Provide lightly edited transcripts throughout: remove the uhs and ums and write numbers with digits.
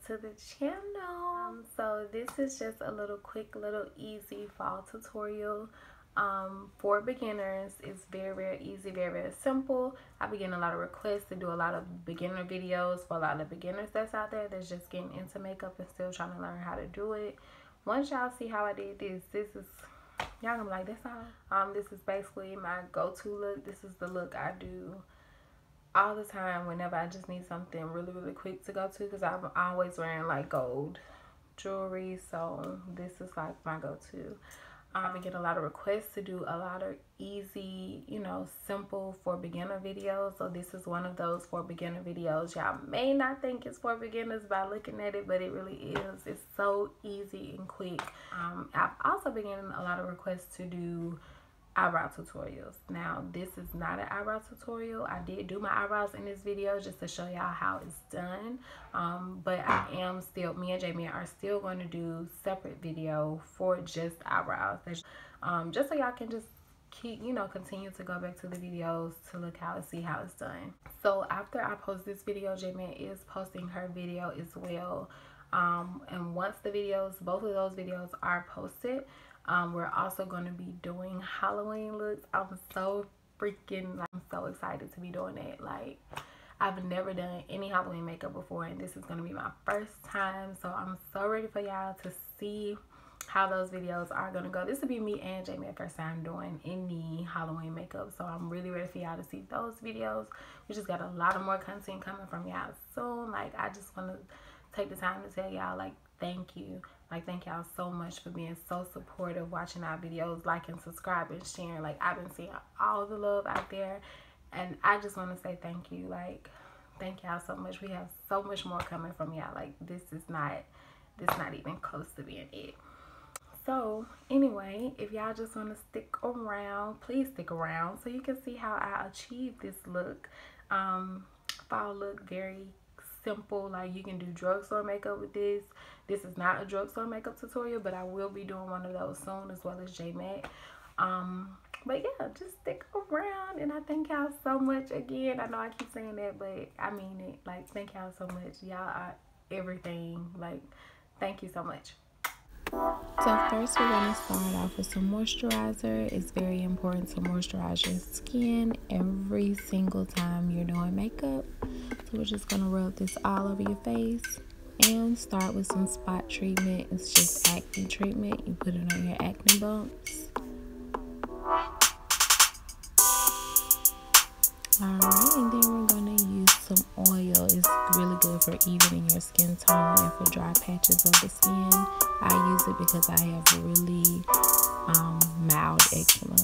to the channel. So this is just a little quick, little easy fall tutorial for beginners. It's very easy, very simple. I've been getting a lot of requests to do a lot of beginner videos for a lot of beginners that's out there that's just getting into makeup and still trying to learn how to do it. Once y'all see how I did this is, y'all gonna be like, that's all. This is basically my go-to look. This is the look I do all the time whenever I just need something really quick to go to, because I'm always wearing like gold jewelry, so this is like my go-to. I've been getting a lot of requests to do a lot of easy, you know, simple for beginner videos, so this is one of those for beginner videos. Y'all may not think it's for beginners by looking at it, but it really is. It's so easy and quick. I've also been getting a lot of requests to do eyebrow tutorials. Now this is not an eyebrow tutorial. I did do my eyebrows in this video just to show y'all how it's done, but I am still, me and Jamette are still going to do separate video for just eyebrows, just so y'all can just keep, you know, continue to go back to the videos to look how and see how it's done. So after I post this video, Jamette is posting her video as well, and once the videos, both of those videos are posted, we're also going to be doing Halloween looks. I'm so excited to be doing it. Like, I've never done any Halloween makeup before, and this is going to be my first time, so I'm so ready for y'all to see how those videos are going to go. This will be me and Jamie first time doing any Halloween makeup, so I'm really ready for y'all to see those videos. We just got a lot of more content coming from y'all soon. Like, I just want to take the time to tell y'all, like, thank you. Like, thank y'all so much for being so supportive, watching our videos, liking, subscribing, sharing. Like, I've been seeing all the love out there, and I just want to say thank you. Like, thank y'all so much. We have so much more coming from y'all. Like, this not even close to being it. So anyway, if y'all just want to stick around, please stick around so you can see how I achieve this look. Fall look, very simple. Like, you can do drugstore makeup with this. This is not a drugstore makeup tutorial, but I will be doing one of those soon, as well as Jamette. But yeah, just stick around, and I thank y'all so much again. I know I keep saying that, but I mean it. Like, thank y'all so much. Y'all are everything. Like, thank you so much. So first we're going to start off with some moisturizer. It's very important to moisturize your skin every single time you're doing makeup. So we're just going to rub this all over your face and start with some spot treatment. It's just acne treatment. You put it on your acne bumps. Alright, and then we're going to use some oil. It's really good for evening your skin tone and for dry patches of the skin. I use it because I have really mild eczema.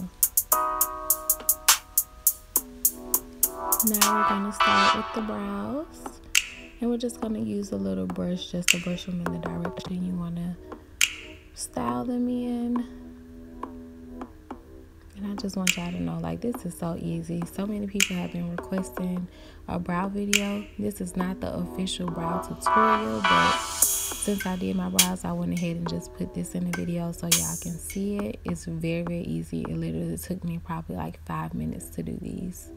Now we're going to start with the brows. And we're just going to use a little brush just to brush them in the direction you want to style them in. And I just want y'all to know, like, this is so easy. So many people have been requesting a brow video. This is not the official brow tutorial, but since I did my brows, I went ahead and just put this in the video so y'all can see it. It's very easy. It literally took me probably like 5 minutes to do these.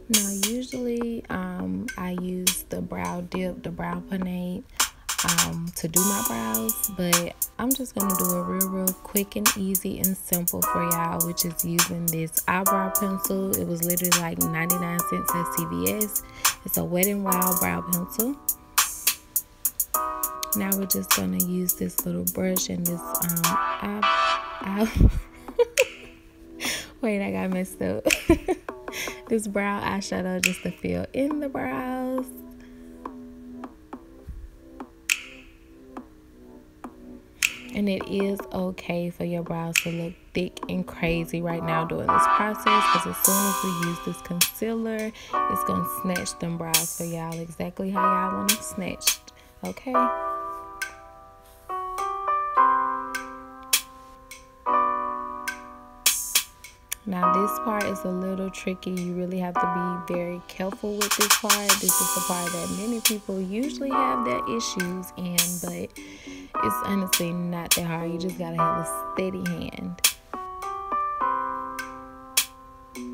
Now usually I use the brow dip, the brow panade to do my brows, but I'm just going to do a real quick and easy and simple for y'all, which is using this eyebrow pencil. It was literally like 99 cents at CVS. It's a Wet n Wild brow pencil. Now we're just going to use this little brush and this wait, I got messed up. This brow eyeshadow just to fill in the brows. And it is okay for your brows to look thick and crazy right now during this process, because as soon as we use this concealer, it's going to snatch them brows for y'all exactly how y'all want them snatched. Okay? Now this part is a little tricky. You really have to be very careful with this part. This is the part that many people usually have their issues in, but it's honestly not that hard. You just gotta have a steady hand.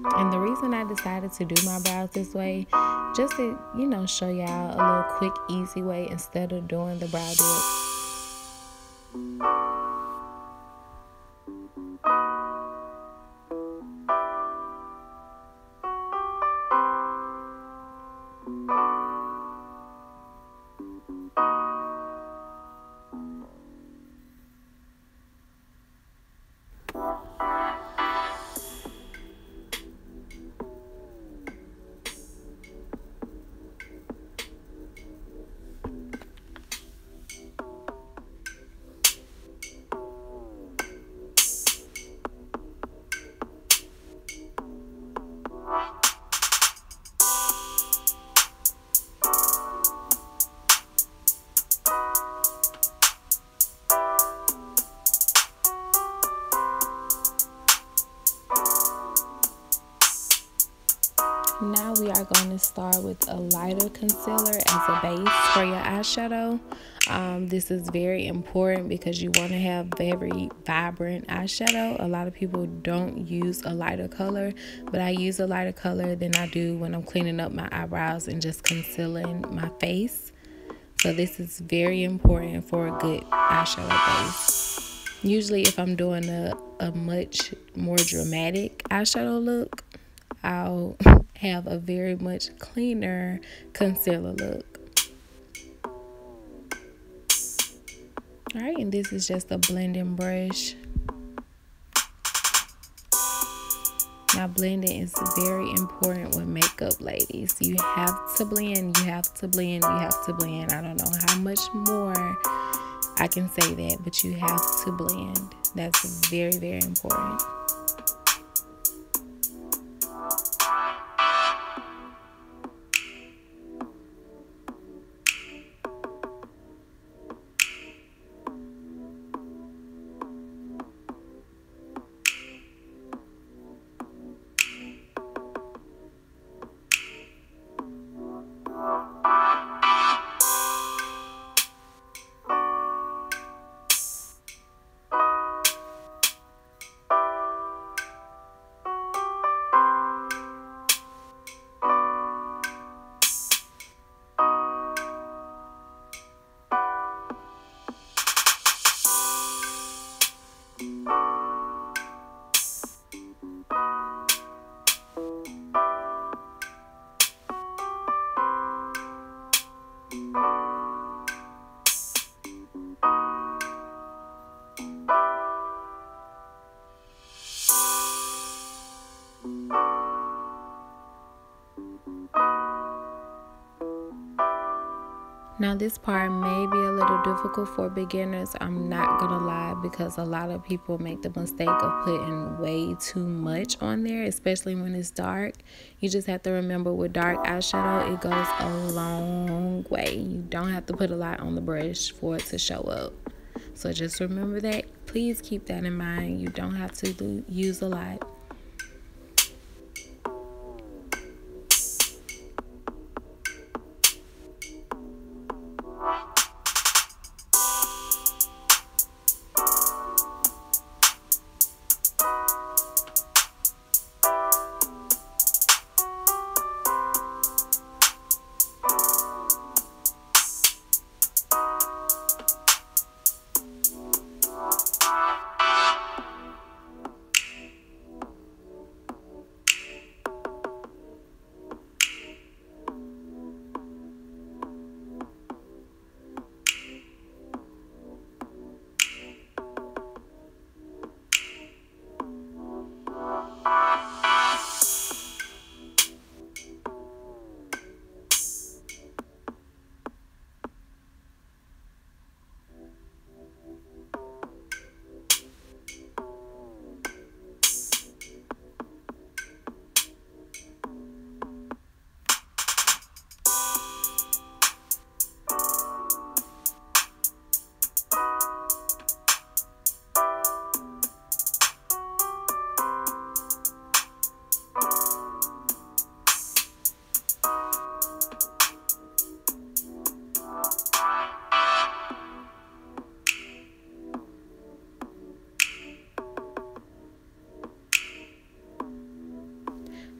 And the reason I decided to do my brows this way, just to, you know, show y'all a little quick, easy way instead of doing the brow dip. Now we are going to start with a lighter concealer as a base for your eyeshadow. This is very important because you want to have very vibrant eyeshadow. A lot of people don't use a lighter color, but I use a lighter color than I do when I'm cleaning up my eyebrows and just concealing my face. So this is very important for a good eyeshadow base. Usually if I'm doing a much more dramatic eyeshadow look, I'll have a very much cleaner concealer look. Alright, and this is just a blending brush. Now blending is very important with makeup, ladies. You have to blend, you have to blend, you have to blend. I don't know how much more I can say that, but you have to blend. That's very, very important. Now this part may be a little difficult for beginners, I'm not gonna lie, because a lot of people make the mistake of putting way too much on there, especially when it's dark. You just have to remember with dark eyeshadow, it goes a long way. You don't have to put a lot on the brush for it to show up. So just remember that. Please keep that in mind. You don't have to use a lot.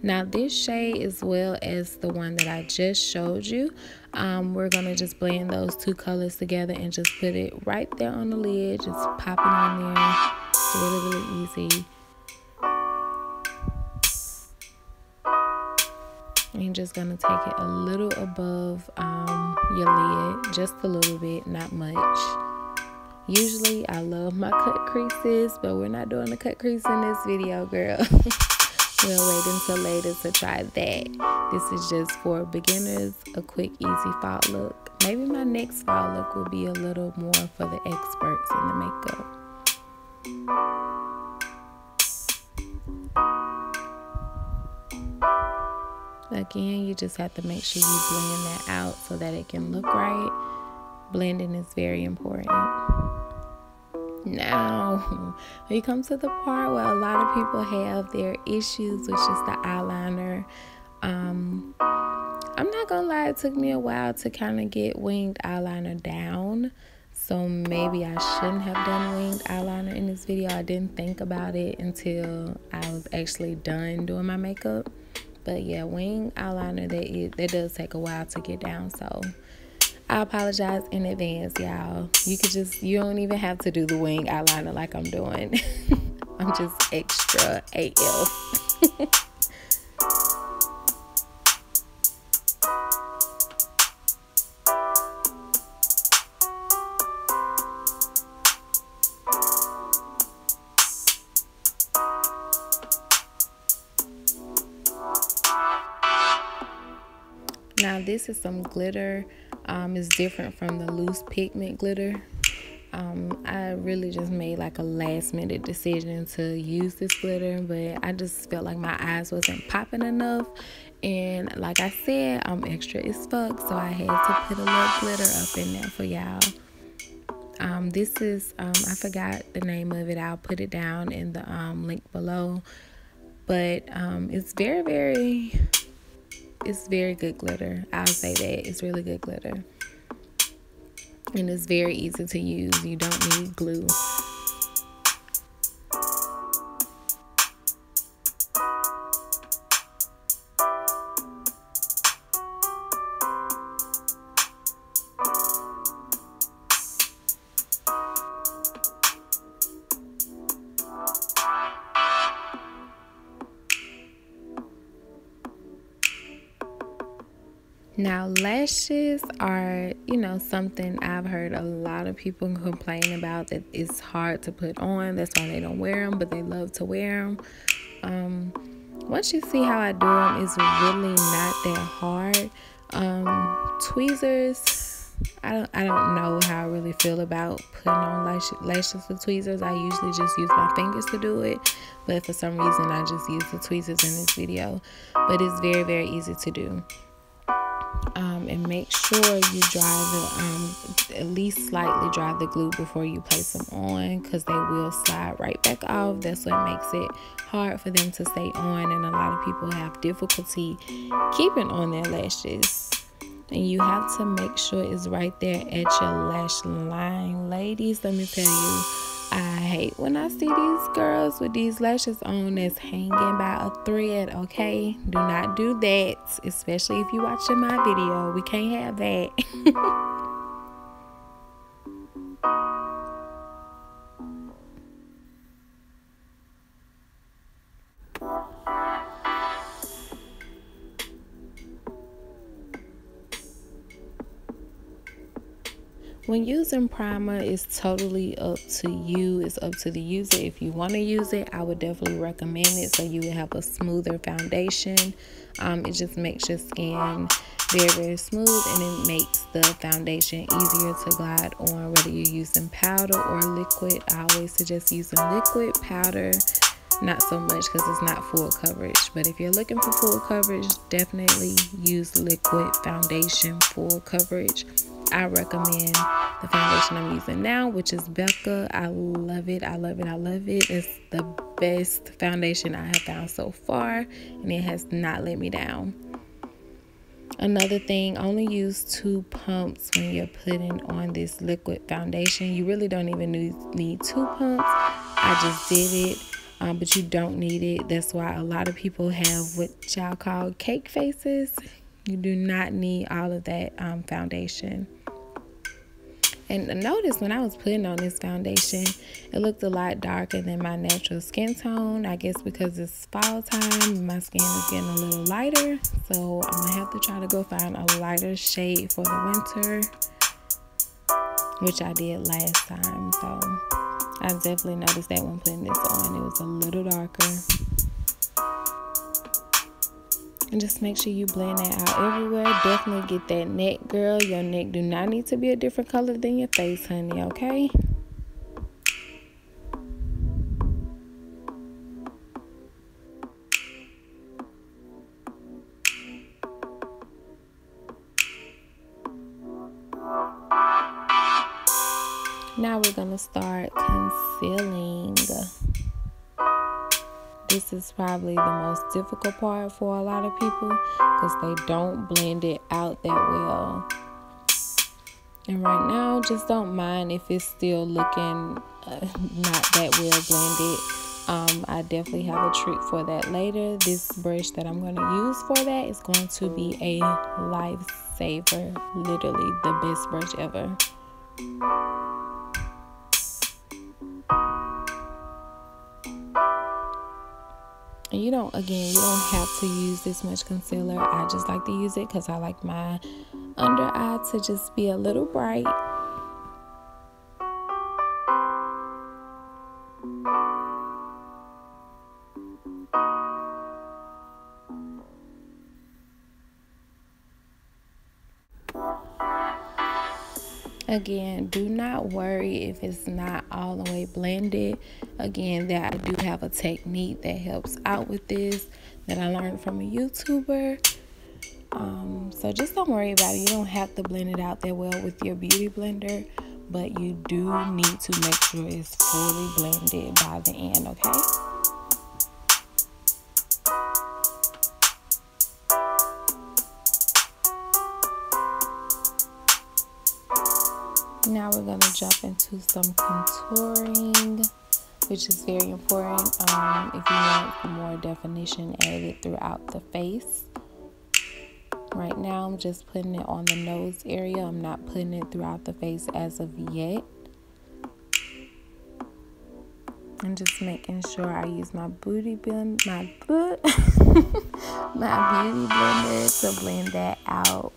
Now this shade, as well as the one that I just showed you, we're going to just blend those two colors together and just put it right there on the lid. Just pop it on there. It's really, really easy. And you're just going to take it a little above your lid, just a little bit, not much. Usually I love my cut creases, but we're not doing the cut crease in this video, girl. We'll wait until later to try that. This is just for beginners, a quick, easy fall look. Maybe my next fall look will be a little more for the experts in the makeup. Again, you just have to make sure you blend that out so that it can look right. Blending is very important. Now, we come to the part where a lot of people have their issues, which is the eyeliner. I'm not gonna lie, it took me a while to kind of get winged eyeliner down. So maybe I shouldn't have done winged eyeliner in this video. I didn't think about it until I was actually done doing my makeup. But yeah, winged eyeliner, that does take a while to get down. So I apologize in advance, y'all. You don't even have to do the wing eyeliner like I'm doing. I'm just extra AF. Now this is some glitter. It's different from the loose pigment glitter. I really just made like a last minute decision to use this glitter, but I just felt like my eyes wasn't popping enough, and like I said, I'm extra as fuck, so I had to put a little glitter up in there for y'all. This is I forgot the name of it. I'll put it down in the link below, but it's very good glitter. I'll say that it's really good glitter. And it's very easy to use. You don't need glue. Now lashes are, something I've heard a lot of people complain about, that it's hard to put on. That's why they don't wear them, but they love to wear them. Once you see how I do them, it's really not that hard. Tweezers, I don't know how I really feel about putting on lashes with tweezers. I usually just use my fingers to do it, but for some reason I just use the tweezers in this video. But it's very easy to do. And make sure you dry at least slightly dry the glue before you place them on, because they will slide right back off. That's what makes it hard for them to stay on, and a lot of people have difficulty keeping on their lashes. And you have to make sure it's right there at your lash line. Ladies, let me tell you, I hate when I see these girls with these lashes on that's hanging by a thread, okay? Do not do that, especially if you're watching my video. We can't have that. When using primer, it's totally up to you. It's up to the user. If you want to use it, I would definitely recommend it, so you will have a smoother foundation. It just makes your skin very smooth, and it makes the foundation easier to glide on, whether you're using powder or liquid. I always suggest using liquid. Powder, not so much, because it's not full coverage. But if you're looking for full coverage, definitely use liquid foundation, full coverage. I recommend the foundation I'm using now, which is Becca. I love it. I love it. I love it. It's the best foundation I have found so far, and it has not let me down. Another thing, only use 2 pumps when you're putting on this liquid foundation. You really don't even need 2 pumps. I just did it but you don't need it. That's why a lot of people have what y'all call cake faces. You do not need all of that foundation. And notice when I was putting on this foundation, it looked a lot darker than my natural skin tone. I guess because it's fall time, my skin is getting a little lighter. So I'm gonna have to try to go find a lighter shade for the winter, which I did last time. So I definitely noticed that when putting this on, it was a little darker. And just make sure you blend that out everywhere. Definitely get that neck, girl. Your neck do not need to be a different color than your face, honey, okay? Now we're going to start concealing. This is probably the most difficult part for a lot of people because they don't blend it out that well. And right now, just don't mind if it's still looking not that well blended. I definitely have a trick for that later. This brush that I'm going to use for that is going to be a lifesaver. Literally the best brush ever. And you don't have to use this much concealer. I just like to use it because I like my under eye to just be a little bright. Again, do not worry if it's not all the way blended. Again, I do have a technique that helps out with this that I learned from a YouTuber. So just don't worry about it. You don't have to blend it out that well with your beauty blender, but you do need to make sure it's fully blended by the end, okay? Now we're going to jump into some contouring, which is very important if you want more definition added throughout the face. Right now I'm just putting it on the nose area. I'm not putting it throughout the face as of yet. I'm just making sure I use my beauty blender, my beauty blender to blend that out.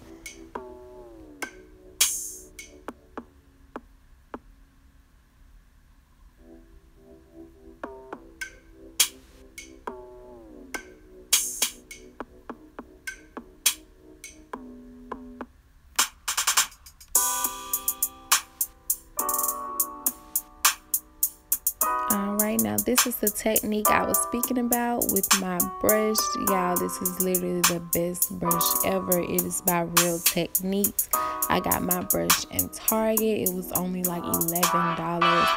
Now this is the technique I was speaking about with my brush. Y'all, this is literally the best brush ever. It is by Real Techniques. I got my brush in Target. It was only like $11.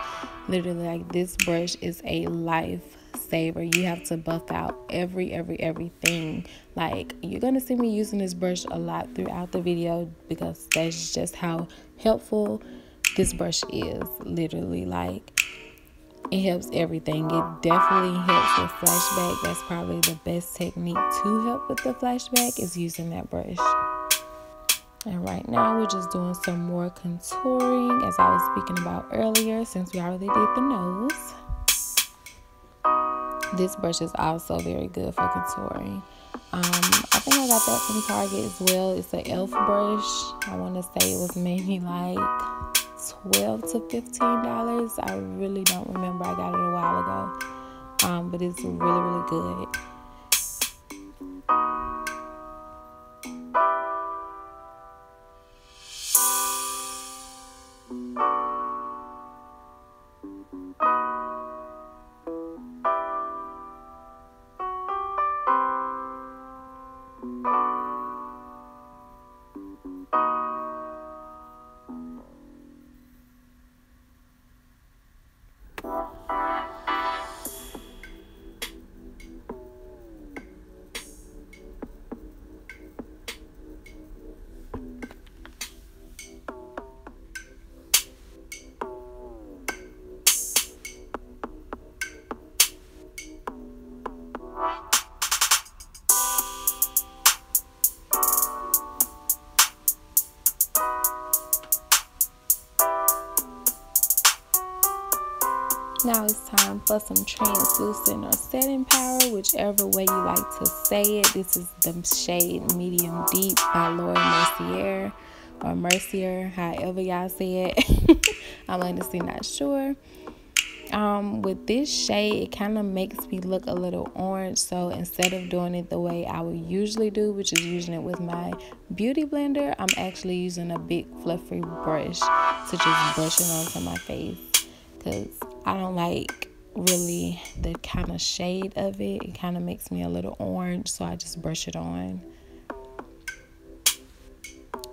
Literally, like, this brush is a lifesaver. You have to buff out everything. Like, you're gonna see me using this brush a lot throughout the video because that's just how helpful this brush is. Literally, like, it helps everything. It definitely helps with flashback. That's probably the best technique to help with the flashback is using that brush. And right now we're just doing some more contouring as I was speaking about earlier, since we already did the nose. This brush is also very good for contouring. I think I got that from Target as well. It's an e.l.f. brush. I want to say it was maybe like $12 to $15. I really don't remember. I got it a while ago. But it's really good. Now it's time for some translucent or setting powder, whichever way you like to say it. This is the shade Medium Deep by Laura Mercier, or Mercier, however y'all say it. I'm honestly not sure. With this shade, it kind of makes me look a little orange, so instead of doing it the way I would usually do, which is using it with my beauty blender, I'm actually using a big fluffy brush to just brush it onto my face, because I don't like really the kind of shade of it. It kind of makes me a little orange, so I just brush it on.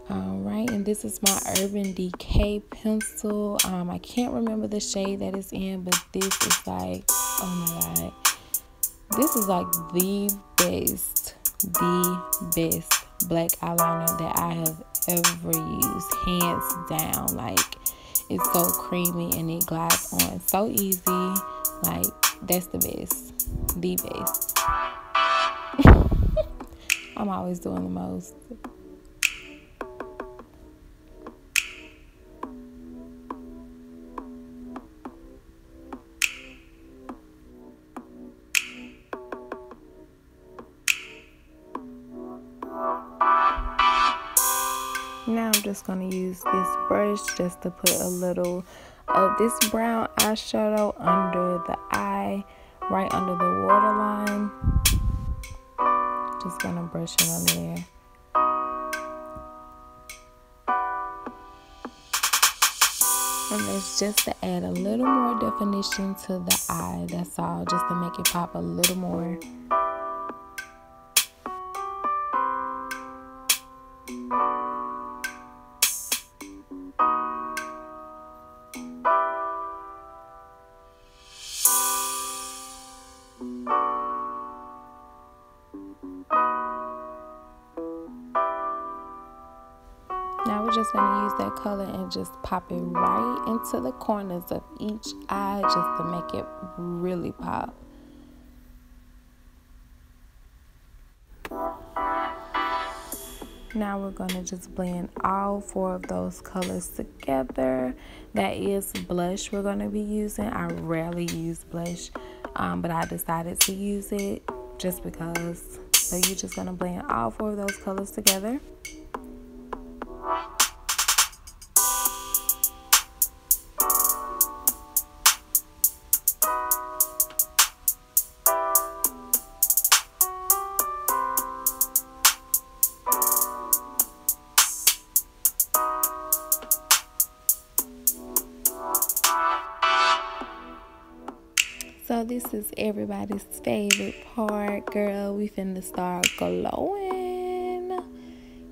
Alright, and this is my Urban Decay pencil. I can't remember the shade that it's in, but this is like, oh my god, this is like the best black eyeliner that I have ever used, hands down. Like, it's so creamy and it glides on so easy. Like, that's the best. I'm always doing the most. Now I'm just going to use this brush just to put a little of this brown eyeshadow under the eye, right under the waterline. Just going to brush it on there. And it's just to add a little more definition to the eye, that's all, just to make it pop a little more. Now we're just going to use that color and just pop it right into the corners of each eye just to make it really pop. Now we're going to just blend all 4 of those colors together. That is blush we're going to be using. I rarely use blush, but I decided to use it just because. So you're just going to blend all 4 of those colors together. So this is everybody's favorite part, girl. We finna start glowing.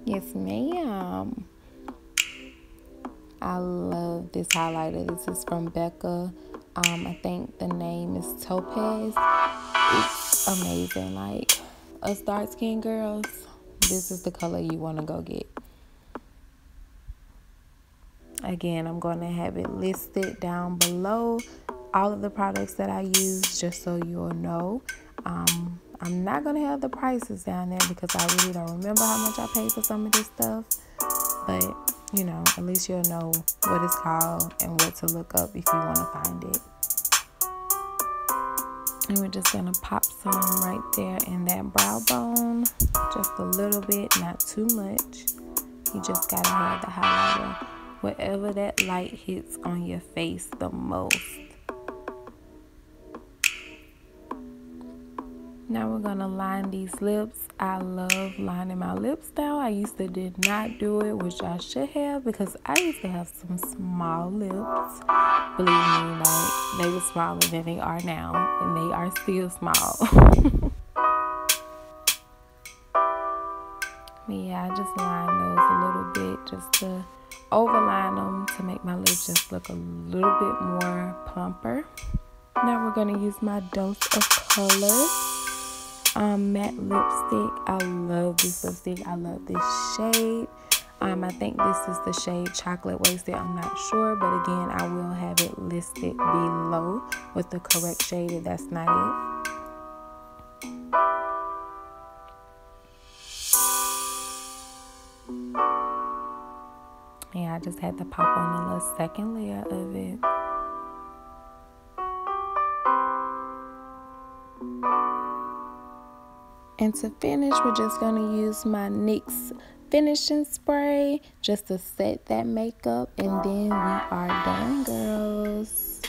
Yes, ma'am. I love this highlighter. This is from Becca. I think the name is Topaz. It's amazing. Like, us dark skin girls, this is the color you want to go get. Again, I'm going to have it listed down below, all of the products that I use, just so you'll know. I'm not going to have the prices down there because I really don't remember how much I paid for some of this stuff. But, you know, at least you'll know what it's called and what to look up if you want to find it. And we're just going to pop some right there in that brow bone. Just a little bit, not too much. You just got to have the highlighter wherever that light hits on your face the most. Now we're going to line these lips. I love lining my lips now. I used to did not do it, which I should have, because I used to have some small lips. Believe me, like, they were smaller than they are now, and they are still small. But yeah, I just line those a little bit just to overline them to make my lips just look a little bit more plumper. Now we're going to use my Dose of Color matte lipstick. I love this lipstick. I love this shade. I think this is the shade Chocolate Wasted. I'm not sure, but again, I will have it listed below with the correct shade if that's not it. Yeah, I just had to pop on a little second layer of it. And to finish, we're just going to use my NYX finishing spray just to set that makeup, and then we are done, girls.